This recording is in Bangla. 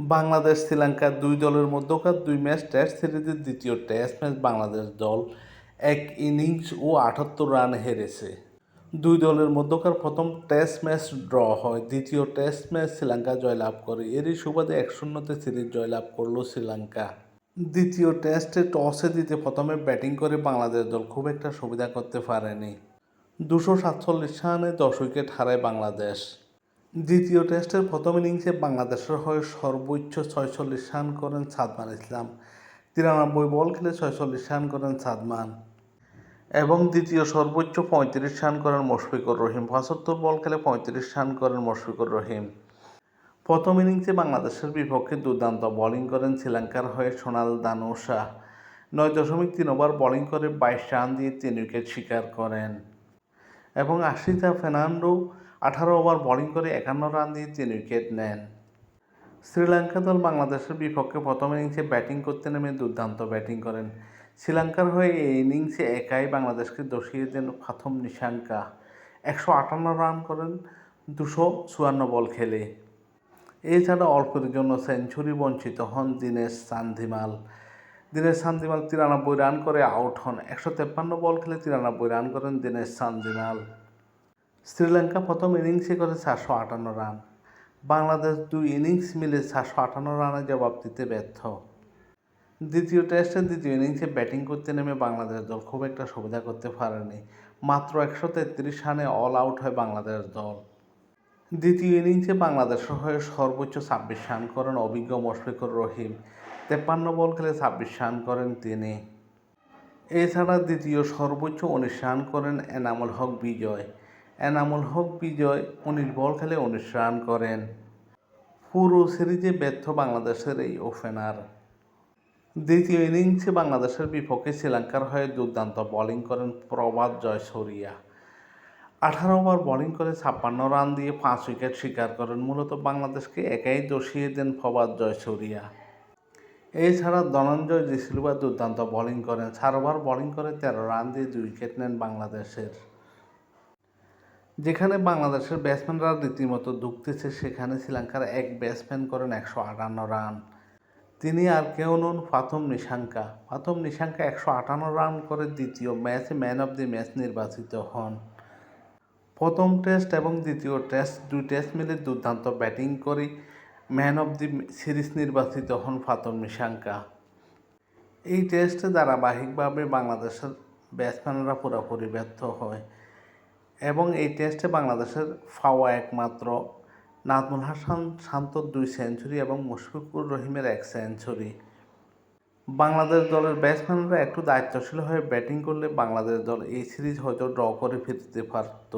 বাংলাদেশ শ্রীলঙ্কা দুই দলের মধ্যকার ২ ম্যাচ টেস্ট সিরিজের দ্বিতীয় টেস্ট ম্যাচ বাংলাদেশ দল ১ ইনিংস ও ৭৮ রানে হেরেছে। দুই দলের মধ্যকার প্রথম টেস্ট ম্যাচ ড্র হয়। দ্বিতীয় টেস্ট ম্যাচ শ্রীলঙ্কা জয়লাভ করে। এরই সুবাদে ১-০তে সিরিজ জয়লাভ করল শ্রীলঙ্কা। দ্বিতীয় টেস্টে টসে জিতে প্রথমে ব্যাটিং করে বাংলাদেশ দল খুব একটা সুবিধা করতে পারেনি। ২৪৭ রানে ১০ উইকেট হারায় বাংলাদেশ। দ্বিতীয় টেস্টের প্রথম ইনিংসে বাংলাদেশের হয়ে সর্বোচ্চ ৪৬ রান করেন সাদমান ইসলাম। ৯৩ বল খেলে ৪৬ রান করেন সাদমান এবং দ্বিতীয় সর্বোচ্চ ৩৫ রান করেন মুশফিকুর রহিম। ৭৫ বল খেলে ৩৫ রান করেন মুশফিকুর রহিম। প্রথম ইনিংসে বাংলাদেশের বিপক্ষে দুর্দান্ত বোলিং করেন শ্রীলঙ্কার হয়ে সোনাল দানুশা। ৯.৩ ওভার বোলিং করে ২২ রান দিয়ে ৩ উইকেট শিকার করেন এবং আশিতা ফের্নান্ডো ১৮ ওভার বোলিং করে ৫১ রান দিয়ে ৩ উইকেট নেন। শ্রীলঙ্কা দল বাংলাদেশের বিপক্ষে প্রথম ইনিংসে ব্যাটিং করতে নেমে দুর্দান্ত ব্যাটিং করেন। শ্রীলঙ্কার হয়ে এই ইনিংসে একাই বাংলাদেশকে দশিয়ে দেন ফাথম নিশাঙ্কা। ১৫৮ রান করেন ২৫৪ বল খেলে। এছাড়া অল্পের জন্য সেঞ্চুরি বঞ্চিত হন দীনেশ চান্দিমাল। ৯৩ রান করে আউট হন। ১৫৩ বল খেলে ৯৩ রান করেন দীনেশ চান্দিমাল। শ্রীলঙ্কা প্রথম ইনিংসে করে ৪৫৮ রান। বাংলাদেশ ২ ইনিংস মিলে ৪৫৮ রানে জবাব দিতে ব্যর্থ। দ্বিতীয় টেস্টের দ্বিতীয় ইনিংসে ব্যাটিং করতে নেমে বাংলাদেশ দল খুব একটা সুবিধা করতে পারেনি। মাত্র ১৩৩ রানে অল আউট হয় বাংলাদেশ দল। দ্বিতীয় ইনিংসে বাংলাদেশের হয়ে সর্বোচ্চ ২৬ রান করেন অভিজ্ঞ মুশফিকুর রহিম। ৫৩ বল খেলে ২৬ রান করেন তিনি। এছাড়া দ্বিতীয় সর্বোচ্চ ১৯ রান করেন এনামুল হক বিজয়। এনামুল হক বিজয় ১৯ বল খেলে ১৯ রান করেন। পুরো সিরিজে ব্যর্থ বাংলাদেশের এই ওপেনার। দ্বিতীয় ইনিংসে বাংলাদেশের বিপক্ষে শ্রীলঙ্কার হয়ে দুর্দান্ত বোলিং করেন প্রভাত জয়সূরিয়া। ১৮ ওভার বোলিং করে ৫৬ রান দিয়ে ৫ উইকেট শিকার করেন। মূলত বাংলাদেশকে একাই দশিয়ে দেন প্রভাত জয়সূরিয়া। এছাড়া ধনঞ্জয় ডিসিলভা দুর্দান্ত বোলিং করেন। ৪ ওভার বোলিং করে ১৩ রান দিয়ে ২ উইকেট নেন বাংলাদেশের। যেখানে বাংলাদেশের ব্যাটসম্যানরা রীতিমতো ধুঁকতেছে, সেখানে শ্রীলঙ্কার এক ব্যাটসম্যান করেন ১৫৮ রান। তিনি আর কেউ নন ফাথম নিশাঙ্কা। ফাথম নিশাঙ্কা ১৫৮ রান করে দ্বিতীয় ম্যাচে ম্যান অব দি ম্যাচ নির্বাচিত হন। প্রথম টেস্ট এবং দ্বিতীয় টেস্ট ২ টেস্ট মিলে দুর্দান্ত ব্যাটিং করে ম্যান অব দি সিরিজ নির্বাচিত হন ফাথম নিশাঙ্কা। এই টেস্টে ধারাবাহিকভাবে বাংলাদেশের ব্যাটসম্যানরা পুরোপুরি ব্যর্থ হয় এবং এই টেস্টে বাংলাদেশের পাওয়া একমাত্র নাজমুল হাসান শান্তর ২ সেঞ্চুরি এবং মুশফিকুর রহিমের ১ সেঞ্চুরি। বাংলাদেশ দলের ব্যাটসম্যানরা একটু দায়িত্বশীল হয়ে ব্যাটিং করলে বাংলাদেশ দল এই সিরিজ হয়তো ড্র করে ফিরতে পারত।